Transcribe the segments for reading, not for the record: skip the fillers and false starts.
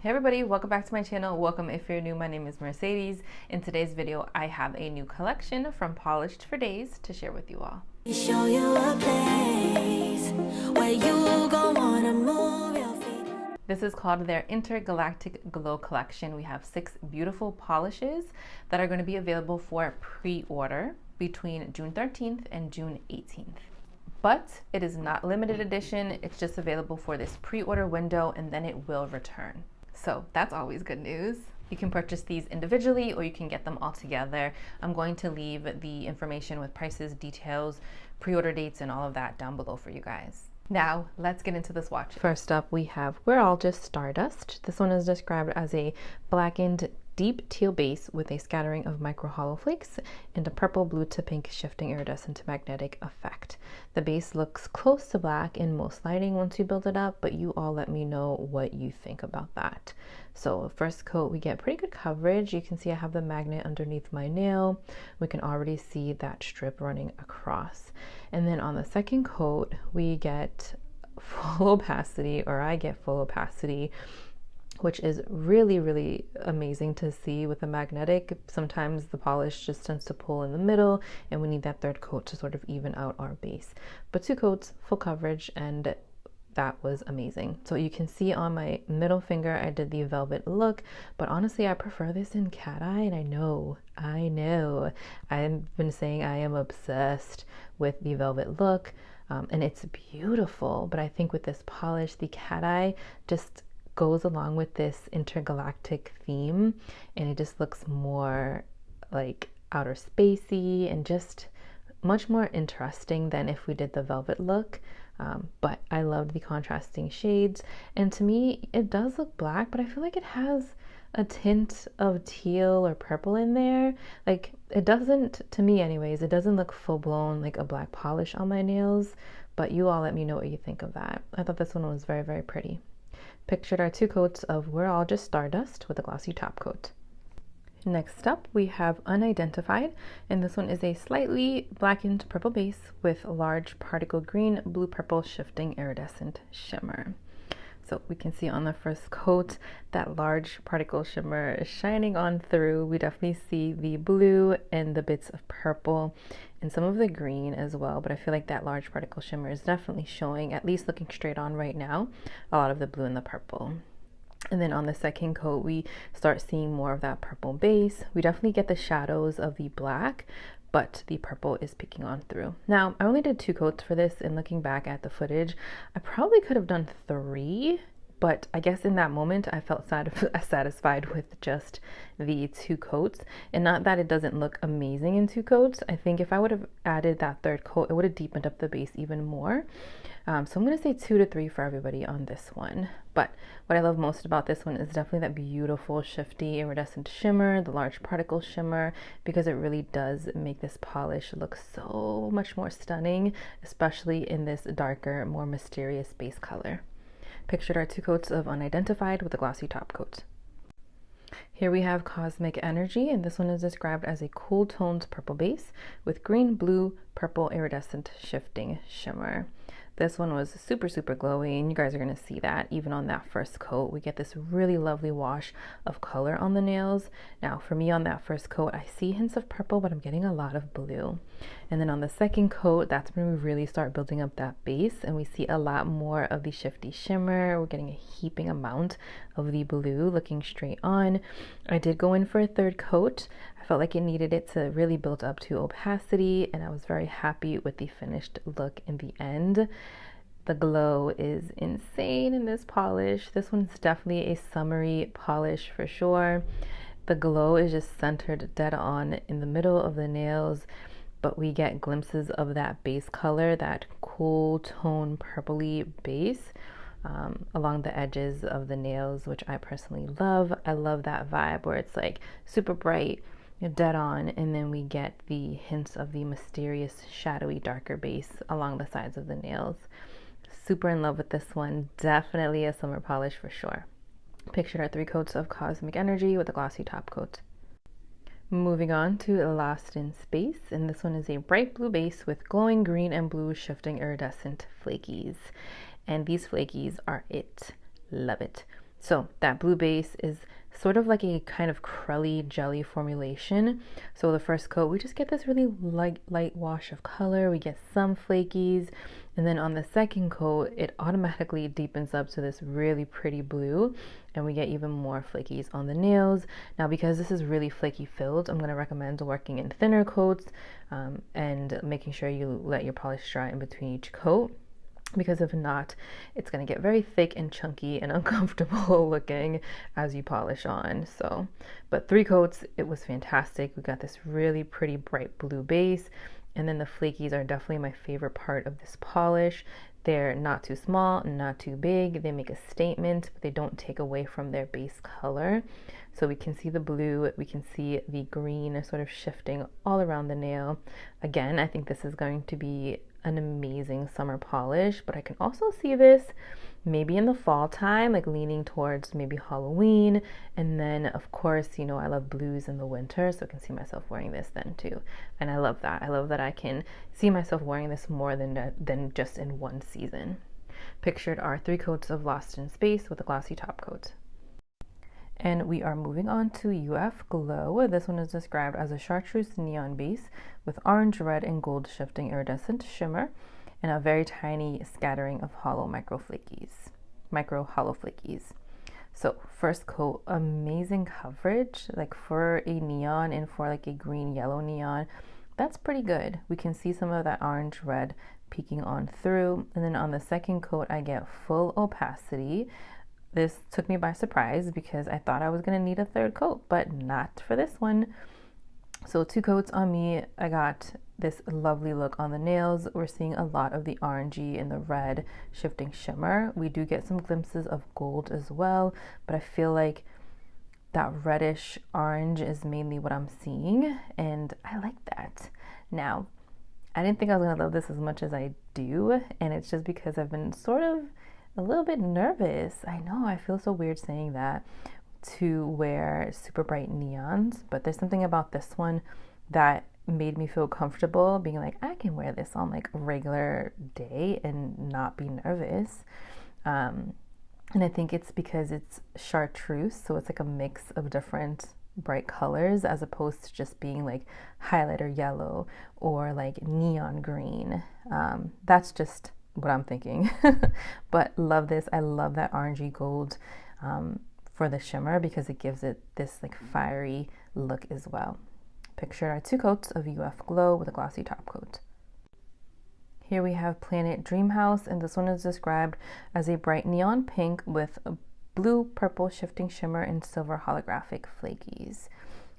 Hey everybody, welcome back to my channel. Welcome if you're new. My name is Mercedes. In today's video, I have a new collection from Polished for Days to share with you all. Show you a place where you gon' wanna move your feet. This is called their Intergalactic Glow Collection. We have 6 beautiful polishes that are going to be available for pre-order between June 13th and June 18th. But it is not limited edition. It's just available for this pre-order window and then it will return. So that's always good news. You can purchase these individually or you can get them all together. I'm going to leave the information with prices, details, pre-order dates, and all of that down below for you guys. Now, let's get into the swatch. First up, we have We're All Just Stardust. This one is described as a blackened deep teal base with a scattering of micro hollow flakes and a purple, blue to pink shifting iridescent magnetic effect. The base looks close to black in most lighting once you build it up, but you all let me know what you think about that. So first coat, we get pretty good coverage. You can see I have the magnet underneath my nail. We can already see that strip running across. And then on the second coat, we get full opacity, or I get full opacity, which is really amazing to see with a magnetic. Sometimes the polish just tends to pull in the middle and we need that third coat to sort of even out our base. But 2 coats, full coverage, and that was amazing. So you can see on my middle finger I did the velvet look, but honestly I prefer this in cat eye, and I know I've been saying I am obsessed with the velvet look, and it's beautiful, but I think with this polish the cat eye just goes along with this intergalactic theme, and it just looks more like outer spacey and just much more interesting than if we did the velvet look. But I loved the contrasting shades, and to me it does look black, but I feel like it has a tint of teal or purple in there. Like, it doesn't, to me anyways, it doesn't look full-blown like a black polish on my nails, but you all let me know what you think of that. I thought this one was very pretty. Pictured are 2 coats of We're All Just Stardust with a glossy top coat. Next up, we have Unidentified, and this one is a slightly blackened purple base with large particle green, blue purple shifting iridescent shimmer. So we can see on the first coat that large particle shimmer is shining on through. We definitely see the blue and the bits of purple and some of the green as well, but I feel like that large particle shimmer is definitely showing, at least looking straight on right now, a lot of the blue and the purple. And then on the second coat, we start seeing more of that purple base. We definitely get the shadows of the black, but the purple is peeking on through. Now, I only did 2 coats for this, and looking back at the footage, I probably could have done 3, but I guess in that moment I felt satisfied with just the 2 coats. And not that it doesn't look amazing in 2 coats. I think if I would have added that third coat, it would have deepened up the base even more. So I'm going to say 2 to 3 for everybody on this one. But what I love most about this one is definitely that beautiful shifty iridescent shimmer, the large particle shimmer, because it really does make this polish look so much more stunning, especially in this darker, more mysterious base color. Pictured are 2 coats of Unidentified with a glossy top coat. Here we have Cosmic Energy, and this one is described as a cool toned purple base with green, blue, purple iridescent shifting shimmer. This one was super glowy, and you guys are going to see that even on that first coat. We get this really lovely wash of color on the nails. Now for me on that first coat, I see hints of purple, but I'm getting a lot of blue. And then on the second coat, that's when we really start building up that base, and we see a lot more of the shifty shimmer. We're getting a heaping amount of the blue looking straight on. I did go in for a third coat. I felt like it needed it to really build up to opacity, and I was very happy with the finished look in the end. The glow is insane in this polish. This one's definitely a summery polish for sure. The glow is just centered dead on in the middle of the nails, but we get glimpses of that base color, that cool tone purpley base along the edges of the nails, which I personally love. I love that vibe where it's like super bright, dead on, and then we get the hints of the mysterious shadowy darker base along the sides of the nails. Super in love with this one. Definitely a summer polish for sure. Pictured are 3 coats of Cosmic Energy with a glossy top coat. Moving on to Lost in Space, and this one is a bright blue base with glowing green and blue shifting iridescent flakies. And these flakies are it. Love it. So that blue base is sort of like a kind of crummy jelly formulation. So the first coat, we just get this really light wash of color. We get some flakies. And then on the second coat, it automatically deepens up to this really pretty blue. And we get even more flakies on the nails. Now, because this is really flaky filled, I'm going to recommend working in thinner coats and making sure you let your polish dry in between each coat, because if not, it's going to get very thick and chunky and uncomfortable looking as you polish on. So, but 3 coats, it was fantastic. We got this really pretty bright blue base, and then the flakies are definitely my favorite part of this polish. They're not too small, not too big. They make a statement, but they don't take away from their base color. So we can see the blue, we can see the green sort of shifting all around the nail. Again, I think this is going to be an amazing summer polish, but I can also see this maybe in the fall time, like leaning towards maybe Halloween. And then of course, you know, I love blues in the winter, so I can see myself wearing this then too. And I love that. I love that I can see myself wearing this more than just in one season. Pictured are 3 coats of Lost in Space with a glossy top coat. And we are moving on to UF Glow. This one is described as a chartreuse neon base with orange, red, and gold shifting iridescent shimmer and a very tiny scattering of micro hollow flakies. So first coat, amazing coverage, like for a neon and for like a green yellow neon. That's pretty good. We can see some of that orange red peeking on through. And then on the second coat, I get full opacity. This took me by surprise because I thought I was going to need a 3rd coat, but not for this one. So 2 coats on me. I got this lovely look on the nails. We're seeing a lot of the orangey and the red shifting shimmer. We do get some glimpses of gold as well, but I feel like that reddish orange is mainly what I'm seeing, and I like that. Now, I didn't think I was going to love this as much as I do, and it's just because I've been sort of a little bit nervous. I know, I feel so weird saying that, to wear super bright neons, but there's something about this one that made me feel comfortable being like, I can wear this on like a regular day and not be nervous. And I think it's because it's chartreuse, so it's like a mix of different bright colors as opposed to just being like highlighter yellow or like neon green. That's just what I'm thinking. But love this. I love that orangey gold for the shimmer because it gives it this like fiery look as well. Picture are 2 coats of UF Glow with a glossy top coat. Here we have Planet Dreamhouse, and this one is described as a bright neon pink with a blue purple shifting shimmer and silver holographic flakies.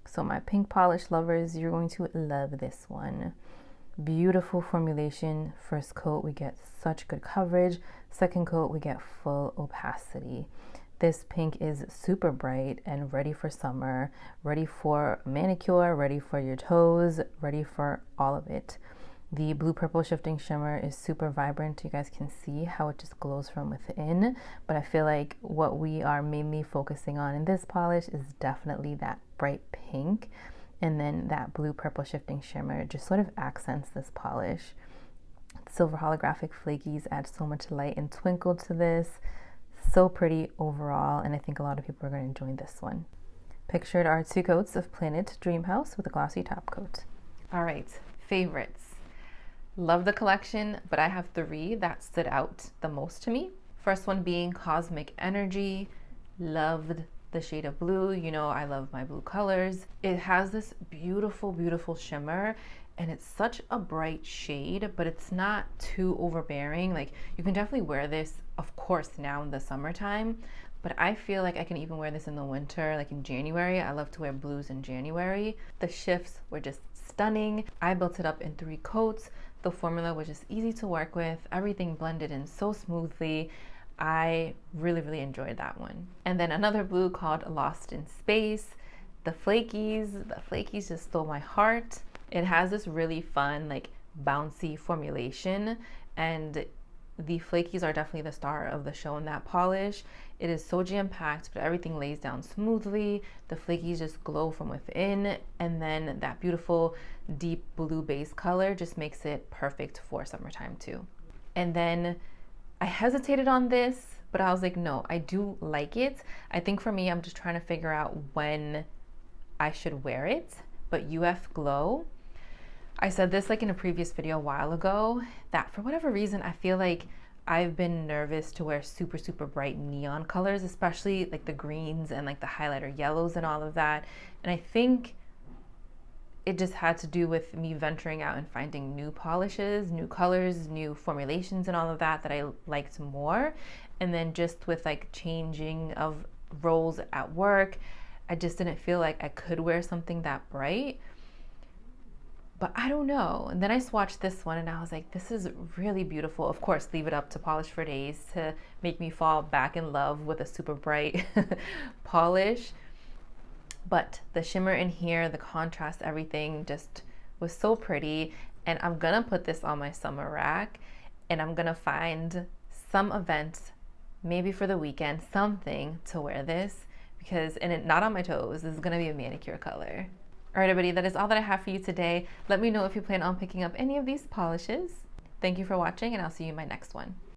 So my pink polish lovers, you're going to love this one. Beautiful formulation. First coat, we get such good coverage. Second coat, we get full opacity. This pink is super bright and ready for summer, ready for manicure, ready for your toes, ready for all of it. The blue purple shifting shimmer is super vibrant. You guys can see how it just glows from within, but I feel like what we are mainly focusing on in this polish is definitely that bright pink. And then that blue purple shifting shimmer just sort of accents this polish. Silver holographic flakies add so much light and twinkle to this. So pretty overall, and I think a lot of people are going to enjoy this one. Pictured are 2 coats of Planet Dreamhouse with a glossy top coat. All right, favorites. Love the collection, but I have 3 that stood out the most to me. First one being Cosmic Energy. Loved the shade of blue. You know, I love my blue colors. It has this beautiful, beautiful shimmer, and it's such a bright shade, but it's not too overbearing. Like, you can definitely wear this, of course, now in the summertime, but I feel like I can even wear this in the winter, like in January. I love to wear blues in January. The shifts were just stunning. I built it up in 3 coats. The formula was just easy to work with. Everything blended in so smoothly. I really, really enjoyed that one. And then another blue called Lost in Space. The flakies just stole my heart. It has this really fun, like bouncy formulation, and the flakies are definitely the star of the show in that polish. It is so jam-packed, but everything lays down smoothly. The flakies just glow from within, and then that beautiful deep blue base color just makes it perfect for summertime too. And then I hesitated on this, but I was like, no, I do like it. I think for me, I'm just trying to figure out when I should wear it. But UF Glow, I said this like in a previous video a while ago, that for whatever reason, I feel like I've been nervous to wear super, super bright neon colors, especially like the greens and like the highlighter yellows and all of that. And I think it just had to do with me venturing out and finding new polishes, new colors, new formulations and all of that I liked more. And then just with like changing of roles at work, I just didn't feel like I could wear something that bright. But I don't know. And then I swatched this one and I was like, this is really beautiful. Of course, leave it up to Polish for Days to make me fall back in love with a super bright polish. But the shimmer in here, the contrast, everything just was so pretty. And I'm gonna put this on my summer rack and I'm gonna find some event, maybe for the weekend, something to wear this because, and not on my toes, this is gonna be a manicure color. All right, everybody, that is all that I have for you today. Let me know if you plan on picking up any of these polishes. Thank you for watching and I'll see you in my next one.